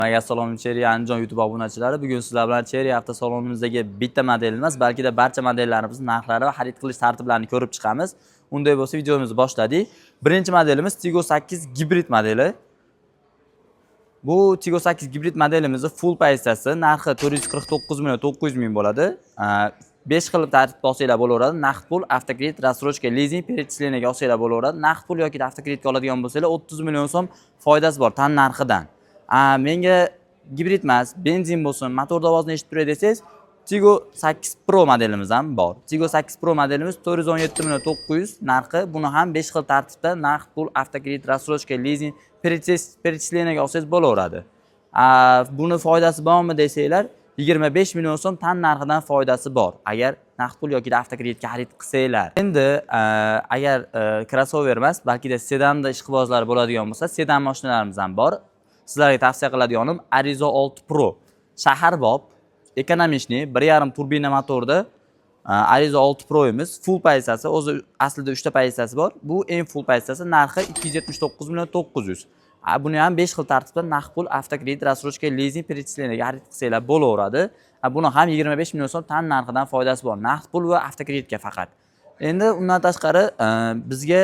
Assalomu Cherry Andijon YouTube obunachilari. Bugun sizlar bilan Cherry avtosalonimizdagi bitta model emas, balki de barcha modellarimizni narxlari va xarid qilish tartiblarini ko'rib chiqamiz. Unday bo'lsa videomizni boshladik. Birinchi modelimiz Tiggo 8 gibrid modeli. Bu Tiggo 8 gibrid modelimizni full pozitsiyasi narxi 449 ming bo'ladi. 5 xil tartibda olsanglar bo'laveradi. Naqd pul, avtokredit, rassrochka, lizing, перечислениyaga olsanglar bo'laveradi. Naqd pul yoki avtokreditga oladigan bo'lsanglar 30 million so'm foydasi bor tan narxidan. Menga gibrid emas, benzin bo'lsin, motor ovozini eshitib turay desangiz, Tiggo 8 Pro modelimiz ham bor. Tiggo 8 Pro modelimiz 417 million 900 narxi. Buni ham 5 xil tartibda naqd pul, avtokredit, rassrochka, lizing, перечислениyaga olsangiz bo'laveradi. Buni foydasi bormi desanglar, 25 million so'm tan narxidan foydasi bor. Agar naqd pul yoki avtokreditga xarid qilsanglar. Endi agar crossover emas, balki de sedanda ishqibozlar bo'ladigan bo'lsa, sedan mashinalarimiz ham bor. Sizlarga tavsiya qiladiganim Arizo 6 Pro. Shaharbob, ekonomishniy, 1.5 turbina motorda Arizo 6 Pro'imiz full pozitsiyasi, o'zi aslida 3 ta pozitsiyasi bor. Bu eng full pozitsiyasi, narxi 279 million 900. Buni ham 5 xil tartibda naqd pul, avtokredit, rassrochka, lizing, перечислениyaga xarid qilsanglar bo'laveradi. Buni ham 25 million so'm tan narxidan foydasi bor. Naqd pul va avtokreditga faqat. Endi undan tashqari bizga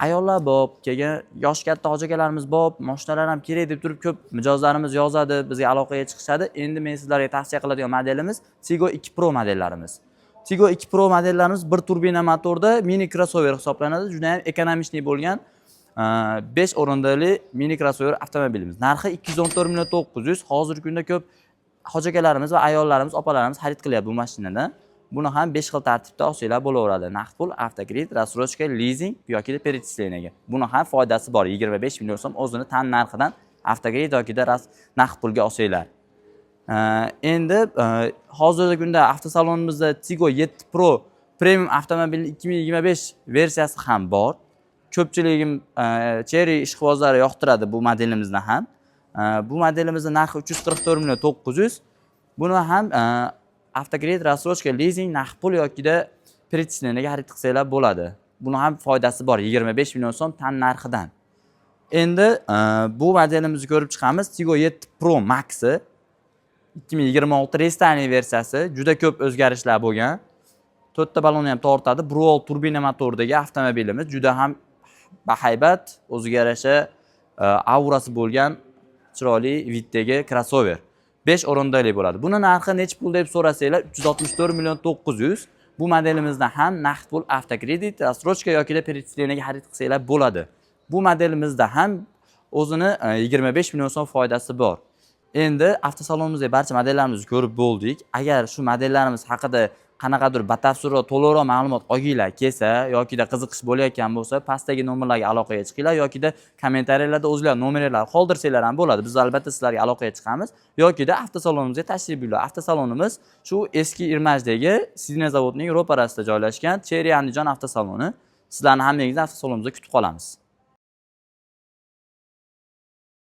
ayollar bor, kelgan yosh katta hojigalarimiz bor, mashinalar ham kerak deb turib ko'p mijozlarimiz yozadi, bizga aloqaga chiqishadi. Endi men sizlarga tavsiya qiladigan modelimiz Tiggo 2 Pro modellarimiz. Tiggo 2 Pro modellarimiz 1 turbina motorda mini crossover hisoblanadi. Juda ham ekonomishniy bo'lgan 5 o'rinli mini crossover avtomobilimiz. Narxi 214 million 900. Hozirgi kunda ko'p hojigalarimiz va ayollarimiz, opalarimiz xarid qilyapti bu mashinani. Buni ham 5 xil tartibda olsanglar bo'laveradi. Naqd pul, avtokredit, rassrochka, lizing yoki de перечислениyaga. Buni ham foydasi bor. 25 million so'm o'zini tan narxidan avtokredit yoki de naqd pulga olsanglar. Endi hozirgi kunda avtosalonimizda Tiggo 7 Pro Premium avtomobil 2025 versiyasi ham bor. Ko'pchiligim Cherry ishqibozlari yoqtiradi bu modelimizni ham. Bu modelimizning narxi 344 million 900. Buni ham avtokredit, rassrochka, lizing, naqd pul yoki de перечислениyaga xarid qilsanglar bo'ladi. Buni ham foydasi bor 25 million so'm tan narxidan. Endi bu modelimizni ko'rib chiqamiz. Tiggo 7 Pro Max 2026 restyling versiyasi, juda ko'p o'zgarishlar bo'lgan. 4 ta balonni ham tortadi. Bruol turbina motordagi avtomobilimiz juda ham bahaybat, o'ziga yarasha aurasi bo'lgan chiroyli viddagi crossover. 5 o'rinli bo'ladi. Buni narxi necha pul deb so'rasanglar 364 million 900. Bu modelimizda ham naqd pul, avtokredit, rassrochka yoki de перечислениyaga xarid qilsanglar bo'ladi. Bu modelimizda ham o'zini 25 million so'm foydasi bor. Endi avtosalonimizda barcha modellarimizni ko'rib bo'ldik. Agar shu modellarimiz haqida qanaqadir batafsilroq to'liqroq ma'lumot olginglar kelsa yoki de qiziqish bo'layotgan bo'lsa, pastdagi nomerlarga aloqaga chiqinglar yoki de kommentariyalarda o'zingizlar nomerlarni qoldirsanglar ham bo'ladi. Biz albatta sizlarga aloqaga chiqamiz yoki de avtosalonimizga tashrif buyuring. Avtosalonimiz shu eski Irmajdagi Sidney zavodining ro'parasida joylashgan Cherry Andijon avtosaloni. Sizlarni hammangizni avtosalonimizda kutib qolamiz.